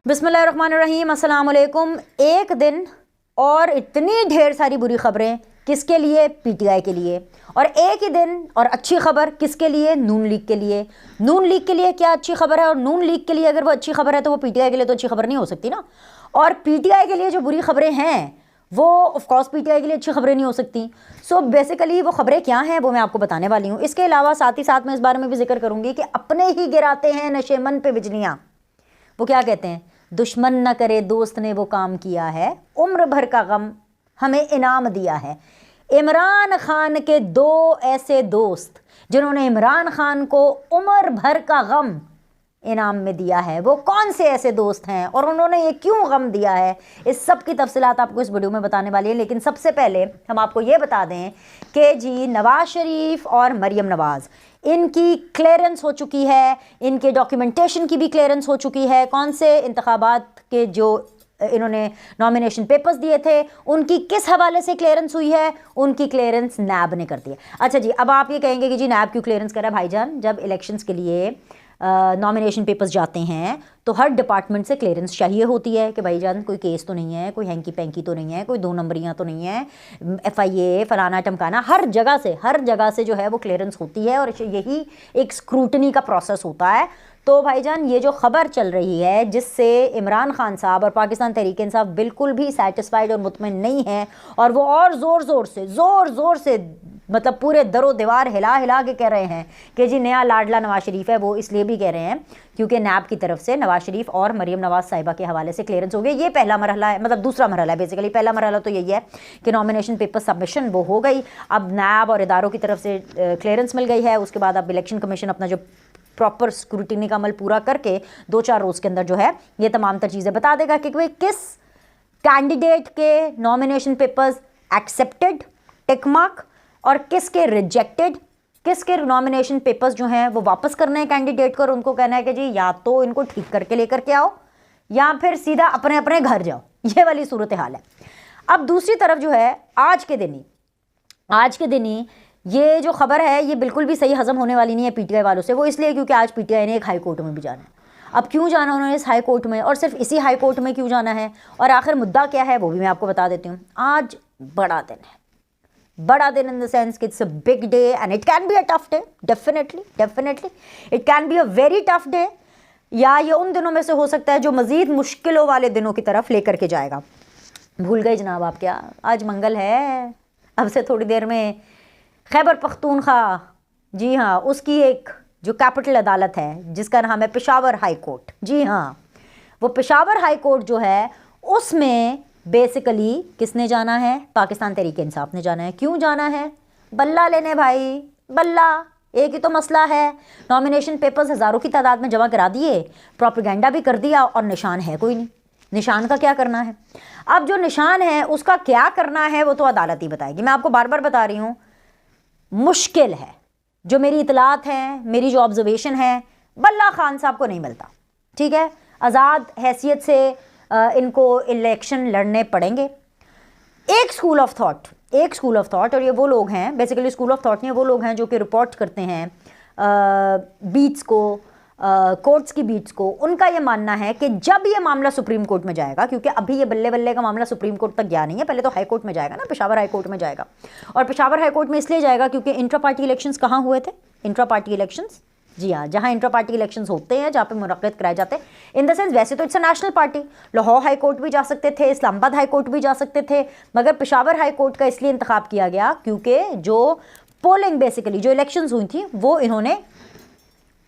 बिस्मिल्लाहिर्रहमानिर्रहीम, अस्सलाम वालेकुम। एक दिन और इतनी ढेर सारी बुरी खबरें किसके लिए? पीटीआई के लिए। और एक ही दिन और अच्छी खबर किसके लिए? नून लीग के लिए। नून लीग के लिए क्या अच्छी खबर है? और नून लीग के लिए अगर वो अच्छी खबर है तो वो पीटीआई के लिए तो अच्छी खबर नहीं हो सकती ना। और पीटीआई के लिए जो बुरी खबरें हैं वो ऑफ कोर्स पीटीआई के लिए अच्छी खबरें नहीं हो सकती। सो बेसिकली वो खबरें क्या हैं वो मैं आपको बताने वाली हूँ। इसके अलावा साथ ही साथ मैं इस बारे में भी जिक्र करूँगी कि अपने ही गिराते हैं नशेमन पे बिजलियाँ। वो क्या कहते हैं? दुश्मन न करे दोस्त ने वो काम किया है, उम्र भर का गम हमें इनाम दिया है। इमरान खान के दो ऐसे दोस्त जिन्होंने इमरान खान को उम्र भर का गम इनाम में दिया है, वो कौन से ऐसे दोस्त हैं और उन्होंने ये क्यों गम दिया है, इस सब की तफसीलात आपको इस वीडियो में बताने वाली है। लेकिन सबसे पहले हम आपको ये बता दें कि जी नवाज शरीफ और मरियम नवाज़ इनकी क्लियरेंस हो चुकी है, इनके डॉक्यूमेंटेशन की भी क्लियरेंस हो चुकी है। कौन से इंतखाबात के जो इन्होंने नॉमिनेशन पेपर्स दिए थे उनकी किस हवाले से क्लियरेंस हुई है? उनकी क्लियरेंस नैब ने कर दी है। अच्छा जी, अब आप ये कहेंगे कि जी नैब क्यों क्लियरेंस करा? भाईजान, जब इलेक्शंस के लिए नॉमिनेशन पेपर्स जाते हैं तो हर डिपार्टमेंट से क्लियरेंस चाहिए होती है कि भाईजान कोई केस तो नहीं है, कोई हैंकी पैंकी तो नहीं है, कोई दो नंबरियाँ तो नहीं है, FIA फलाना टमकाना, हर जगह से जो है वो क्लियरेंस होती है और यही एक स्क्रूटनी का प्रोसेस होता है। तो भाईजान ये जो खबर चल रही है जिससे इमरान खान साहब और पाकिस्तान तहरीक इंसाफ बिल्कुल भी सेटिस्फाइड और मुतमईन नहीं है और वो और ज़ोर से मतलब पूरे दरो दीवार हिला के कह रहे हैं कि जी नया लाडला नवाज शरीफ है। वो इसलिए भी कह रहे हैं क्योंकि नैब की तरफ से नवाज शरीफ और मरियम नवाज साहिबा के हवाले से क्लियरेंस हो गया। ये पहला मरहला है, मतलब दूसरा मरहला है बेसिकली। पहला मरहला तो यही है कि नॉमिनेशन पेपर सबमिशन वो हो गई, अब नैब और इदारों की तरफ से क्लियरेंस मिल गई है। उसके बाद अब इलेक्शन कमीशन अपना जो प्रॉपर स्क्रूटिनी का अमल पूरा करके 2-4 रोज़ के अंदर जो है ये तमाम तर चीज़ें बता देगा कि भाई किस कैंडिडेट के nomination papers accepted tick mark और किसके रिजेक्टेड, किसके नॉमिनेशन पेपर्स जो हैं वो वापस करने हैं कैंडिडेट को और उनको कहना है कि जी या तो इनको ठीक करके लेकर के आओ या फिर सीधा अपने अपने घर जाओ। ये वाली सूरत हाल है। अब दूसरी तरफ जो है आज के दिन ही ये जो खबर है ये बिल्कुल भी सही हजम होने वाली नहीं है पीटीआई वालों से। वो इसलिए क्योंकि आज पीटीआई ने एक हाई कोर्ट में भी जाना है। अब क्यों जाना उन्होंने इस हाई कोर्ट में और सिर्फ इसी हाई कोर्ट में क्यों जाना है और आखिर मुद्दा क्या है वो भी मैं आपको बता देती हूँ। आज बड़ा दिन है, बड़ा दिन इन द सेंस कि it's a big day and it can be a tough day. Definitely it can be a very tough day, या ये उन दिनों में से हो सकता है जो मज़ीद मुश्किलों वाले दिनों की तरफ लेकर के जाएगा। भूल गए जनाब आप क्या? आज मंगल है। अब से थोड़ी देर में खैबर पख्तूनख्वा, जी हाँ, उसकी एक जो कैपिटल अदालत है जिसका नाम है पेशावर हाई कोर्ट, जी हाँ, वो पेशावर हाई कोर्ट जो है उसमें बेसिकली किसने जाना है? पाकिस्तान तहरीक इंसाफ ने जाना है। क्यों जाना है? बल्ला लेने भाई, बल्ला। एक ही तो मसला है, नॉमिनेशन पेपर्स हज़ारों की तादाद में जमा करा दिए, प्रोपेगेंडा भी कर दिया और निशान है कोई नहीं। निशान का क्या करना है? अब जो निशान है उसका क्या करना है वो तो अदालत ही बताएगी। मैं आपको बार बार बता रही हूँ, मुश्किल है। जो मेरी इतलात हैं, मेरी जो ऑब्जर्वेशन है, बल्ला खान साहब को नहीं मिलता। ठीक है, आज़ाद हैसियत से इनको इलेक्शन लड़ने पड़ेंगे। एक स्कूल ऑफ थॉट और ये वो लोग हैं, बेसिकली स्कूल ऑफ थॉट नहीं, वो लोग हैं जो कि रिपोर्ट करते हैं बीट्स को, कोर्ट्स की बीट्स को। उनका ये मानना है कि जब ये मामला सुप्रीम कोर्ट में जाएगा, क्योंकि अभी ये बल्ले बल्ले का मामला सुप्रीम कोर्ट तक गया नहीं है, पहले तो हाई कोर्ट में जाएगा ना, पेशावर हाई कोर्ट में जाएगा। और पेशावर हाई कोर्ट में इसलिए जाएगा क्योंकि इंट्रा पार्टी इलेक्शंस कहाँ हुए थे? इंट्रा पार्टी इलेक्शंस, जी हाँ, जहाँ इंट्रा पार्टी इलेक्शंस होते हैं, जहाँ पे मुनक्किद कराए जाते हैं। इन द सेंस वैसे तो it's a national party, Lahore high court भी जा सकते थे, इस्लामाबाद हाई कोर्ट भी जा सकते थे, मगर पेशावर हाई कोर्ट का इसलिए इंतखाब किया गया क्योंकि जो पोलिंग बेसिकली जो इलेक्शंस हुई थी वो इन्होंने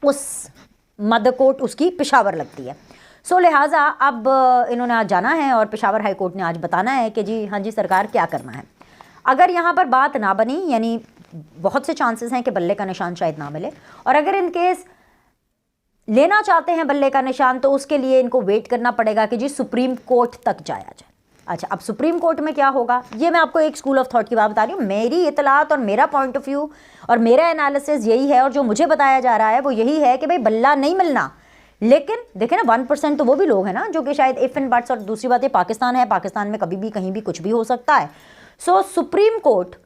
उस मदर कोर्ट उसकी पेशावर लगती है। सो लिहाजा अब इन्होंने आज जाना है और पेशावर हाई कोर्ट ने आज बताना है कि जी हाँ जी सरकार क्या करना है। अगर यहाँ पर बात ना बनी, यानी बहुत से चांसेस हैं कि बल्ले का निशान शायद ना मिले, और अगर इन केस लेना चाहते हैं बल्ले का निशान तो उसके लिए इनको वेट करना पड़ेगा कि जी सुप्रीम कोर्ट तक जाया जाए। अच्छा, अब सुप्रीम कोर्ट में क्या होगा ये मैं आपको एक स्कूल ऑफ थॉट की बात बता रही हूँ। मेरी इतलात और मेरा पॉइंट ऑफ व्यू और मेरा एनालिसिस यही है और जो मुझे बताया जा रहा है वो यही है कि भाई बल्ला नहीं मिलना। लेकिन देखें ना, 1% तो वो भी लोग हैं ना जो कि शायद इफ एंड बट्स, और दूसरी बात है पाकिस्तान है, पाकिस्तान में कभी भी कहीं भी कुछ भी हो सकता है। सो सुप्रीम कोर्ट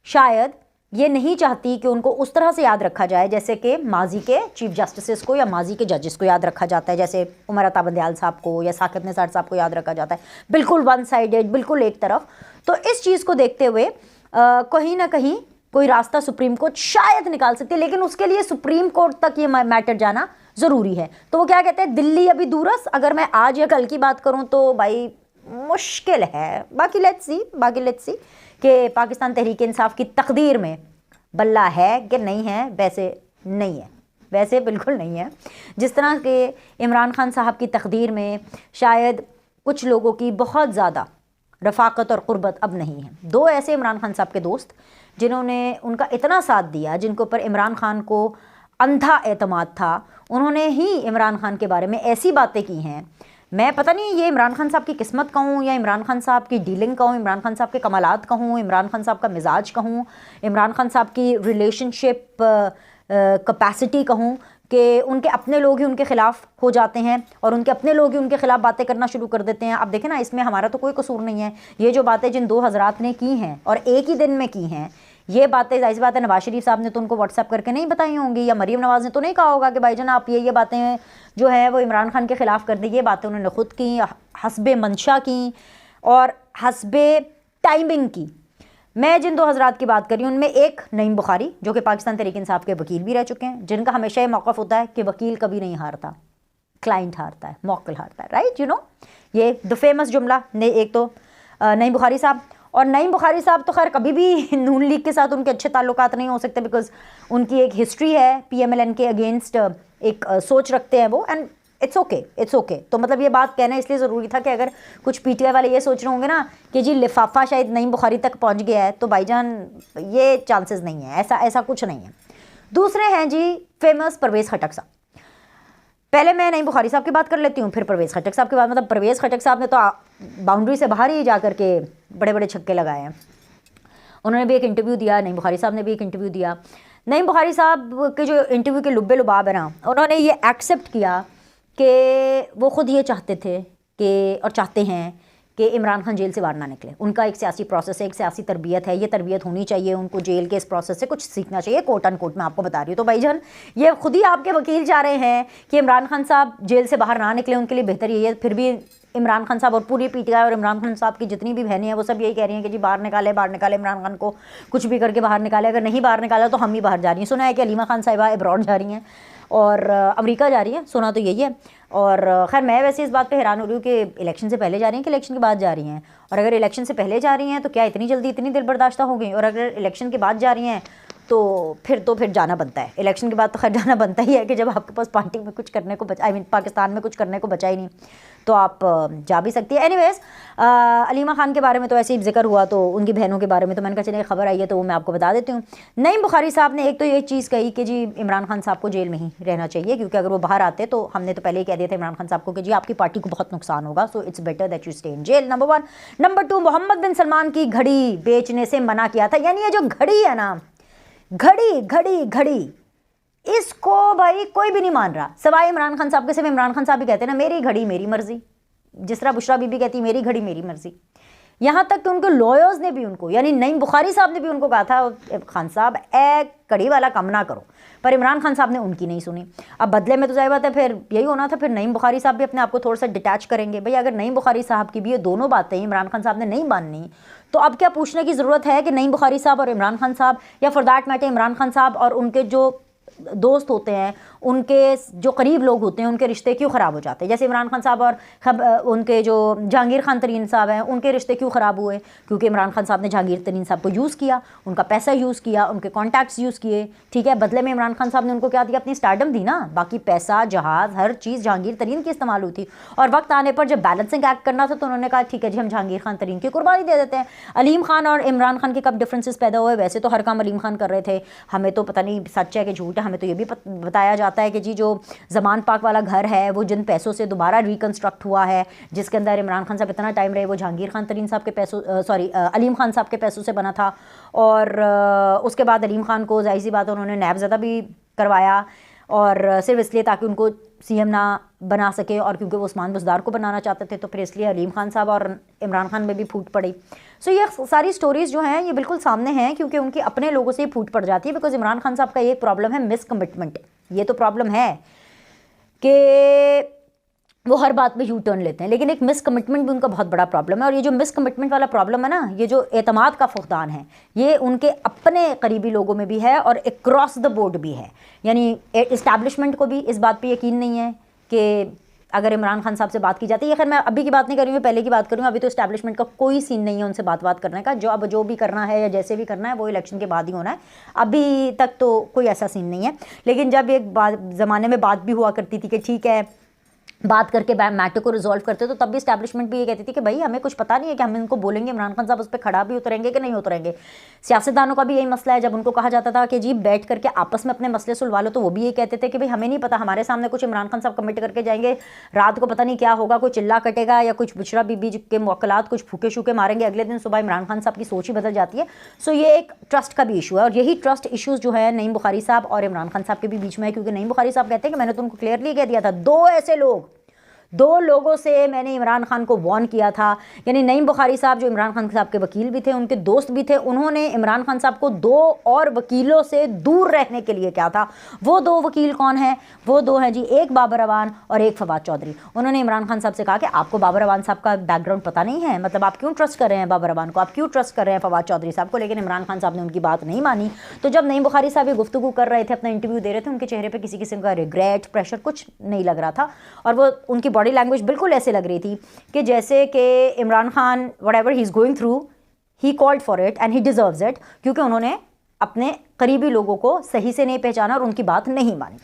शायद ये नहीं चाहती कि उनको उस तरह से याद रखा जाए जैसे कि माजी के चीफ जस्टिस को या माजी के जजेस को याद रखा जाता है, जैसे उमर अता बंदयाल साहब को या साकिब निसार साहब को याद रखा जाता है, बिल्कुल वन साइडेड, बिल्कुल एक तरफ। तो इस चीज़ को देखते हुए कहीं ना कहीं कोई रास्ता सुप्रीम कोर्ट शायद निकाल सकती है, लेकिन उसके लिए सुप्रीम कोर्ट तक ये मैटर जाना ज़रूरी है। तो वो क्या कहते हैं, दिल्ली अभी दूरस, अगर मैं आज या कल की बात करूँ तो भाई मुश्किल है। बाकी लेट्स सी कि पाकिस्तान तहरीक इंसाफ की तकदीर में बल्ला है कि नहीं है। वैसे बिल्कुल नहीं है। जिस तरह के इमरान खान साहब की तकदीर में शायद कुछ लोगों की बहुत ज़्यादा रफ़ाकत और क़ुर्बत अब नहीं है। दो ऐसे इमरान खान साहब के दोस्त जिन्होंने उनका इतना साथ दिया, जिनके ऊपर इमरान खान को अंधा एतमाद था, उन्होंने ही इमरान खान के बारे में ऐसी बातें की हैं। मैं पता नहीं ये इमरान खान साहब की किस्मत कहूँ या इमरान खान साहब की डीलिंग कहूँ, इमरान खान साहब के कमालात कहूँ, इमरान खान साहब का मिजाज कहूँ, इमरान खान साहब की रिलेशनशिप कैपेसिटी कहूँ कि उनके अपने लोग ही उनके ख़िलाफ़ हो जाते हैं और उनके अपने लोग ही उनके ख़िलाफ़ बातें करना शुरू कर देते हैं। अब देखें ना, इसमें हमारा तो कोई कसूर नहीं है। ये जो बातें जिन दो हज़रात ने की हैं और एक ही दिन में की हैं, ये बातें जाहिर सी बात है नवाज शरीफ साहब ने तो उनको व्हाट्सएप करके नहीं बताई होंगी, या मरीम नवाज़ ने तो नहीं कहा होगा कि भाईजान आप ये बातें जो है वो इमरान खान के ख़िलाफ़ कर दी। ये बातें उन्होंने ख़ुद की, हस्बे मंशा की और हस्बे टाइमिंग की। मैं जिन दो हज़रात की बात करी उनमें एक नईम बुखारी, जो कि पाकिस्तान तहरीक इंसाफ के वकील भी रह चुके हैं, जिनका हमेशा ये मौक़िफ़ होता है कि वकील कभी नहीं हारता, क्लाइंट हारता है, मौक्किल हारता है, राइट, यू नो, ये द फेमस जुमला। ने एक तो नईम बुखारी साहब, और नईम बुखारी साहब तो खैर कभी भी नून लीग के साथ उनके अच्छे ताल्लुकात नहीं हो सकते, बिकॉज उनकी एक हिस्ट्री है, PMLN के अगेंस्ट एक सोच रखते हैं वो, एंड इट्स ओके। तो मतलब ये बात कहना इसलिए ज़रूरी था कि अगर कुछ PTI वाले ये सोच रहे होंगे ना कि जी लिफाफा शायद नईम बुखारी तक पहुंच गया है, तो भाईजान ये चांसेस नहीं है, ऐसा कुछ नहीं है। दूसरे हैं जी फेमस परवेज़ खटक साहब। पहले मैं नईम बुखारी साहब की बात कर लेती हूँ, फिर परवेज़ खटक साहब की बात। मतलब परवेज़ खटक साहब ने तो बाउंड्री से बाहर ही जा कर के बड़े बड़े छक्के लगाए हैं। उन्होंने भी एक इंटरव्यू दिया, नईम बुखारी साहब ने भी एक इंटरव्यू दिया। नईम बुखारी साहब के जो इंटरव्यू के लुब्बे लुबाब है ना, उन्होंने ये एक्सेप्ट किया कि वो ख़ुद ये चाहते थे कि और चाहते हैं कि इमरान खान जेल से बाहर ना निकले। उनका एक सियासी प्रोसेस है, एक सियासी तरबियत है, ये तरबियत होनी चाहिए उनको, जेल के इस प्रोसेस से कुछ सीखना चाहिए, कोट एंड कोट मैं आपको बता रही हूँ। तो भाईजान ये खुद ही आपके वकील चाह रहे हैं कि इमरान खान साहब जेल से बाहर ना निकले, उनके लिए बेहतर यही है। फिर भी इमरान खान साहब और पूरी PTI और इमरान खान साहब की जितनी भी बहनें हैं वो सब यही कह रही हैं कि जी बाहर निकाले, इमरान खान को कुछ भी करके बाहर निकाले। अगर नहीं बाहर निकाला तो हम ही बाहर जा रही हैं। सुना है कि अलीमा खान साहिबा अब्रॉड जा रही हैं और अमेरिका जा रही हैं, सुना तो यही है। और खैर मैं वैसे इस बात पे हैरान हो रही हूँ कि इलेक्शन से पहले जा रही हैं कि इलेक्शन के बाद जा रही हैं। और अगर इलेक्शन से पहले जा रही हैं तो क्या इतनी जल्दी इतनी दिल बर्दाश्त हो गई, और अगर इलेक्शन के बाद जा रही हैं तो फिर जाना बनता है। इलेक्शन के बाद तो खैर जाना बनता ही है कि जब आपके पास पार्टी में कुछ करने को बचा, पाकिस्तान में कुछ करने को बचा ही नहीं, तो आप जा भी सकती है। एनीवेज, अलीमा खान के बारे में तो ऐसे ही जिक्र हुआ, तो उनकी बहनों के बारे में तो मैंने कहा चलिए खबर आई है तो वो मैं आपको बता देती हूँ। नईम बुखारी साहब ने एक तो ये चीज़ कही कि जी इमरान खान साहब को जेल में ही रहना चाहिए, क्योंकि अगर वो बाहर आते तो हमने तो पहले ही कह दिया था इमरान खान साहब को कि जी आपकी पार्टी को बहुत नुकसान होगा, so it's better that you stay in jail, number 1। Number 2, Mohammed bin Salman की घड़ी बेचने से मना किया था। यानी ये जो घड़ी है ना, घड़ी इसको भाई कोई भी नहीं मान रहा सवाए इमरान खान साहब के। सिर्फ इमरान खान साहब भी कहते हैं ना मेरी घड़ी मेरी मर्जी, जिस तरह बुशरा बीबी कहती मेरी घड़ी मेरी मर्जी। यहाँ तक कि उनके लॉयर्स ने भी उनको, यानी नईम बुखारी साहब ने भी उनको कहा था खान साहब एक कड़ी वाला काम ना करो, पर इमरान खान साहब ने उनकी नहीं सुनी। अब बदले में तो जाहिर बात है फिर यही होना था, फिर नईम बुखारी साहब भी अपने आप को थोड़ा सा डिटैच करेंगे। भाई अगर नईम बुखारी साहब की भी ये दोनों बातें इमरान खान साहब ने नहीं माननी, तो अब क्या पूछने की ज़रूरत है कि नईम बुखारी साहब और इमरान खान साहब, या for that matter Imran Khan साहब और उनके जो दोस्त होते हैं, उनके जो करीब लोग होते हैं, उनके रिश्ते क्यों ख़राब हो जाते हैं। जैसे इमरान खान साहब और उनके जो जहांगीर खान तरीन साहब हैं, उनके रिश्ते क्यों ख़राब हुए, क्योंकि इमरान खान साहब ने जहांगीर तरीन साहब को यूज़ किया, उनका पैसा यूज़ किया, उनके कॉन्टैक्ट्स यूज़ किए, ठीक है। बदले में इमरान खान साहब ने उनको क्या दिया, अपनी स्टारडम दी ना, बाकी पैसा जहाज़ हर चीज़ जहांगीर तरीन की इस्तेमाल हुई थी। और वक्त आने पर जब बैलेंसिंग एक्ट करना था तो उन्होंने कहा ठीक है जी हम जहांगीर खान तरीन की कुर्बानी दे देते हैं। अलीम खान और इमरान खान के कब डिफरेंसेस पैदा हुए, वैसे तो हर काम अलीम खान कर रहे थे, हमें तो पता नहीं सच है कि झूठ है, हमें तो ये भी बताया जाता है कि जी जो ज़मान पाक वाला घर है वो जिन पैसों से दोबारा रिकन्स्ट्रक्ट हुआ है, जिसके अंदर इमरान खान साहब इतना टाइम रहे, वो जहांगीर खान तरीन साहब के पैसों अलीम खान साहब के पैसों से बना था। और उसके बाद अलीम खान को जाहिर सी बात है उन्होंने नैब ज़दा भी करवाया, और सिर्फ इसलिए ताकि उनको सीएम ना बना सके, और क्योंकि वो उस्मान बुज़दार को बनाना चाहते थे तो फिर इसलिए अलीम खान साहब और इमरान खान में भी फूट पड़ी। सो ये सारी स्टोरीज़ जो हैं ये बिल्कुल सामने हैं, क्योंकि उनके अपने लोगों से ही फूट पड़ जाती है। बिकॉज इमरान खान साहब का ये प्रॉब्लम है मिस कमिटमेंट। ये तो प्रॉब्लम है कि वो हर बात में यू टर्न लेते हैं, लेकिन एक मिस कमिटमेंट भी उनका बहुत बड़ा प्रॉब्लम है। और ये जो मिस कमिटमेंट वाला प्रॉब्लम है ना, ये जो एतमाद का फुकदान है, ये उनके अपने करीबी लोगों में भी है और अक्रॉस द बोर्ड भी है। यानी इस्टेब्लिशमेंट को भी इस बात पे यकीन नहीं है कि अगर इमरान खान साहब से बात की जाती है, खैर मैं अभी की बात नहीं कर रही हूँ, पहले की बात करूँ। अभी तो इस्टेब्लिशमेंट का कोई सीन नहीं है उनसे बात करने का। जो अब जो भी करना है या जैसे भी करना है वो इलेक्शन के बाद ही होना है। अभी तक तो कोई ऐसा सीन नहीं है। लेकिन जब एक ज़माने में बात भी हुआ करती थी कि ठीक है बात करके मैटर को रिजॉल्व करते, तो तब भी इस्टेब्लिशमेंट भी ये कहती थी कि भाई हमें कुछ पता नहीं है कि हम इनको बोलेंगे इमरान खान साहब उस पर खड़ा भी उतरेंगे कि नहीं उतरेंगे। सियासतदानों का भी यही मसला है। जब उनको कहा जाता था कि जी बैठ करके आपस में अपने मसले सुलवा लो, तो वो भी ये कहते थे कि भाई हमें नहीं पता, हमारे सामने कुछ इमरान खान साहब कमिट करके जाएंगे, रात को पता नहीं क्या होगा, कोई चिल्ला कटेगा या कुछ बुशरा बीबी के मुवक्किलात कुछ फूके शूके मारेंगे, अगले दिन सुबह इमरान खान साहब की सोच ही बदल जाती है। सो ये एक ट्रस्ट का भी इशू है, और यही ट्रस्ट इशूज़ जो है नईम बुखारी साहब और इमरान खान साहब के भी बीच में है। क्योंकि नईम बुखारी साहब कहते हैं कि मैंने तो उनको क्लियरली कह दिया था, दो लोगों से मैंने इमरान खान को वार्न किया था। यानी नईम बुखारी साहब जो इमरान खान साहब के वकील भी थे, उनके दोस्त भी थे, उन्होंने इमरान खान साहब को दो और वकीलों से दूर रहने के लिए क्या था। वो दो वकील कौन हैं? वो दो हैं जी, एक बाबर अवान और एक फवाद चौधरी। उन्होंने इमरान खान साहब से कहा कि आपको बाबर अवान साहब का बैकग्राउंड पता नहीं है, मतलब आप क्यों ट्रस्ट कर रहे हैं बाबर अवान को, आप क्यों ट्रस्ट कर रहे हैं फवाद चौधरी साहब को। लेकिन इमरान खान साहब ने उनकी बात नहीं मानी। तो जब नईम बुखारी साहब ये गुफ्तगू कर रहे थे, अपना इंटरव्यू दे रहे थे, उनके चेहरे पर किसी किस्म का रिग्रेट, प्रेशर कुछ नहीं लग रहा था। और वो उनकी बॉडी लैंग्वेज बिल्कुल ऐसे लग रही थी कि जैसे कि Imran Khan whatever he is going through he called for it and he deserves it, क्योंकि उन्होंने अपने करीबी लोगों को सही से नहीं पहचाना और उनकी बात नहीं मानी।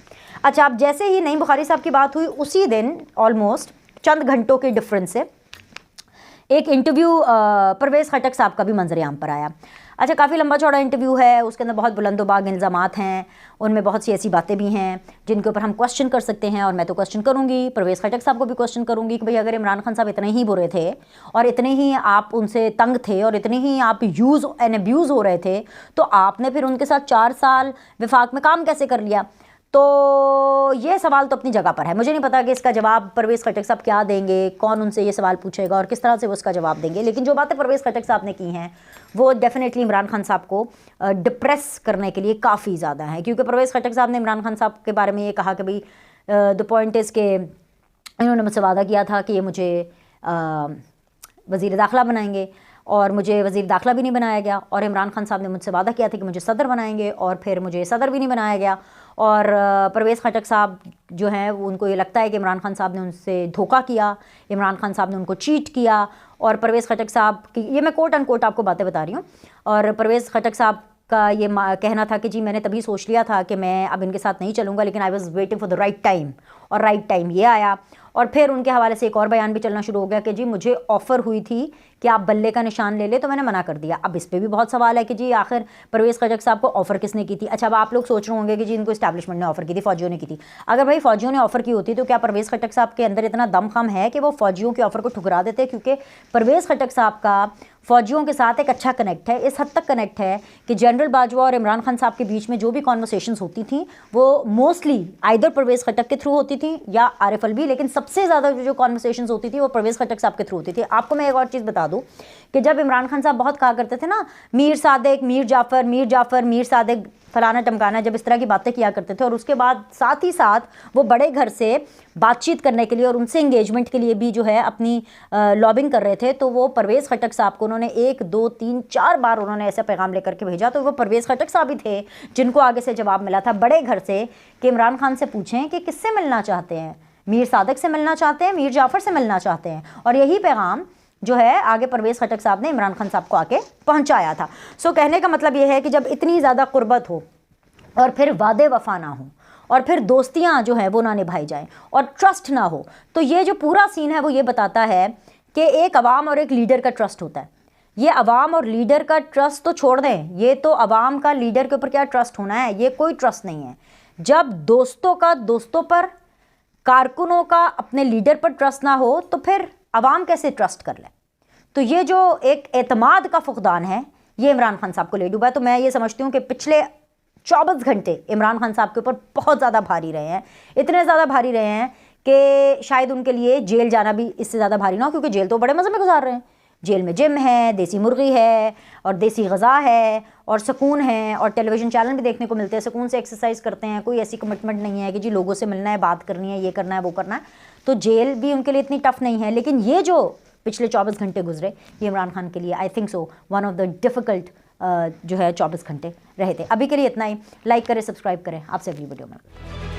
अच्छा, अब जैसे ही नईम बुखारी साहब की बात हुई, उसी दिन ऑलमोस्ट चंद घंटों के डिफरेंस से एक इंटरव्यू परवेज़ खटक साहब का भी मंजर-ए-आम पर आया। अच्छा, काफ़ी लंबा चौड़ा इंटरव्यू है, उसके अंदर बहुत बुलंदोबाग इल्ज़ामात हैं, उनमें बहुत सी ऐसी बातें भी हैं जिनके ऊपर हम क्वेश्चन कर सकते हैं। और मैं तो क्वेश्चन करूंगी, परवेज़ खटक साहब को भी क्वेश्चन करूंगी कि भाई अगर इमरान खान साहब इतने ही बुरे थे और इतने ही आप उनसे तंग थे और इतने ही आप यूज़ एंड अब्यूज़ हो रहे थे, तो आपने फिर उनके साथ 4 साल विफाक में काम कैसे कर लिया। तो ये सवाल तो अपनी जगह पर है। मुझे नहीं पता कि इसका जवाब परवेज़ खटक साहब क्या देंगे, कौन उनसे ये सवाल पूछेगा और किस तरह से वो उसका जवाब देंगे। लेकिन जो बातें परवेज़ खटक साहब ने की हैं वो डेफिनेटली इमरान खान साहब को डिप्रेस करने के लिए काफ़ी ज़्यादा है। क्योंकि परवेज़ खटक साहब ने इमरान खान साहब के बारे में ये कहा कि भाई द पॉइंट इज़ के इन्होंने मुझसे वादा किया था कि ये मुझे वज़ीर दाखिला बनाएंगे और मुझे वज़ीर दाखिला भी नहीं बनाया गया। और इमरान खान साहब ने मुझसे वादा किया था कि मुझे सदर बनाएंगे और फिर मुझे सदर भी नहीं बनाया गया। और परवेज़ खटक साहब जो हैं उनको ये लगता है कि इमरान खान साहब ने उनसे धोखा किया, इमरान खान साहब ने उनको चीट किया। और परवेज़ खटक साहब की ये मैं कोट अनकोट आपको बातें बता रही हूँ। और परवेज़ खटक साहब का ये कहना था कि जी मैंने तभी सोच लिया था कि मैं अब इनके साथ नहीं चलूँगा, लेकिन I was waiting for the right time, और राइट टाइम ये आया। और फिर उनके हवाले से एक और बयान भी चलना शुरू हो गया कि जी मुझे ऑफ़र हुई थी कि आप बल्ले का निशान ले ले, तो मैंने मना कर दिया। अब इस पर भी बहुत सवाल है कि जी आखिर परवेज़ खटक साहब को ऑफ़र किसने की थी। अच्छा, अब आप लोग सोच रहे होंगे कि जी इनको इस्टेब्लिशमेंट ने ऑफ़र की थी, फ़ौजियों ने की थी। अगर भाई फ़ौजियों ने ऑफ़र की होती तो क्या परवेज़ खटक साहब के अंदर इतना दमखम है कि वो फ़ौजियों के ऑफ़र को ठुकरा देते? क्योंकि परवेज़ खटक साहब का फ़ौजियों के साथ एक अच्छा कनेक्ट है, इस हद तक कनेक्ट है कि जनरल बाजवा और इमरान खान साहब के बीच में जो भी कॉन्वर्सेशंस होती थी वो मोस्टली आइदर परवेज़ खटक के थ्रू होती थी या आरिफ अलवी, लेकिन सबसे ज़्यादा जो कॉन्वर्सेशंस होती थी वो परवेज़ खटक साहब के थ्रू होती थी। आपको मैं एक और चीज़ बता दूं कि जब इमरान खान साहब बहुत कहा करते थे ना, मीर सादिक, मीर जाफ़र, मीर जाफ़र, मीर सादिक, फलाना टमकाना, जब इस तरह की बातें किया करते थे, और उसके बाद साथ ही साथ वो बड़े घर से बातचीत करने के लिए और उनसे इंगेजमेंट के लिए भी जो है अपनी लॉबिंग कर रहे थे, तो वो परवेज़ खटक साहब को उन्होंने 1, 2, 3, 4 बार उन्होंने ऐसा पैगाम लेकर के भेजा। तो वो परवेज़ खटक साहब ही थे जिनको आगे से जवाब मिला था बड़े घर से कि इमरान खान से पूछें कि किससे मिलना चाहते हैं, मीर सादिक से मिलना चाहते हैं, मीर जाफ़र से मिलना चाहते हैं। और यही पैगाम जो है आगे परवेज़ खटक साहब ने इमरान खान साहब को आके पहुंचाया था। सो कहने का मतलब ये है कि जब इतनी ज़्यादा कुर्बत हो और फिर वादे वफा ना हो और फिर दोस्तियां जो है वो ना निभाई जाएं और ट्रस्ट ना हो, तो ये जो पूरा सीन है वो ये बताता है कि एक अवाम और एक लीडर का ट्रस्ट होता है। ये अवाम और लीडर का ट्रस्ट तो छोड़ दें, ये तो अवाम का लीडर के ऊपर क्या ट्रस्ट होना है, ये कोई ट्रस्ट नहीं है। जब दोस्तों का दोस्तों पर, कारकुनों का अपने लीडर पर ट्रस्ट ना हो तो फिर अवाम कैसे ट्रस्ट कर ले। तो ये जो एक एतमाद का फुकदान है ये इमरान खान साहब को ले डूबा है। तो मैं ये समझती हूँ कि पिछले 24 घंटे इमरान खान साहब के ऊपर बहुत ज़्यादा भारी रहे हैं, इतने ज़्यादा भारी रहे हैं कि शायद उनके लिए जेल जाना भी इससे ज़्यादा भारी ना हो, क्योंकि जेल तो बड़े मज़े में गुजार रहे हैं। जेल में जिम है, देसी मुर्गी है और देसी गज़ा है और सुकून है, और टेलीविज़न चैनल भी देखने को मिलते हैं, सुकून से एक्सरसाइज करते हैं, कोई ऐसी कमिटमेंट नहीं है कि जी लोगों से मिलना है, बात करनी है, ये करना है, वो करना है। तो जेल भी उनके लिए इतनी टफ नहीं है। लेकिन ये जो पिछले 24 घंटे गुजरे, ये इमरान खान के लिए I think so one of the difficult जो है 24 घंटे रहे थे। अभी के लिए इतना ही। लाइक करें, सब्सक्राइब करें, आपसे अगली वीडियो में।